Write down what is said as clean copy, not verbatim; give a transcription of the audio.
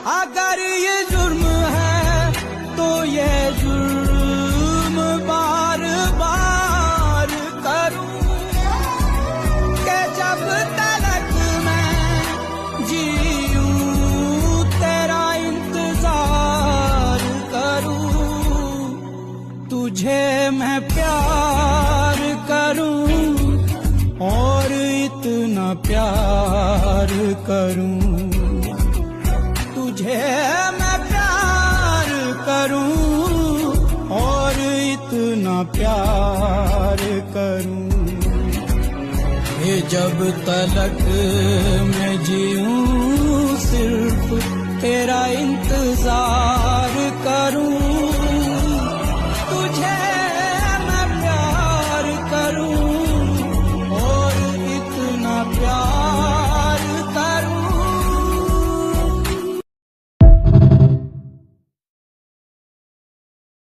अगर ये जुर्म है तो ये जुर्म बार बार करूं कि जब तलक मैं जीऊं तेरा इंतजार करूं। तुझे मैं प्यार करूं और इतना प्यार करूं, तुझे मैं प्यार करूं और इतना प्यार करूं कि जब तलक मैं जीऊं सिर्फ तेरा इंतजार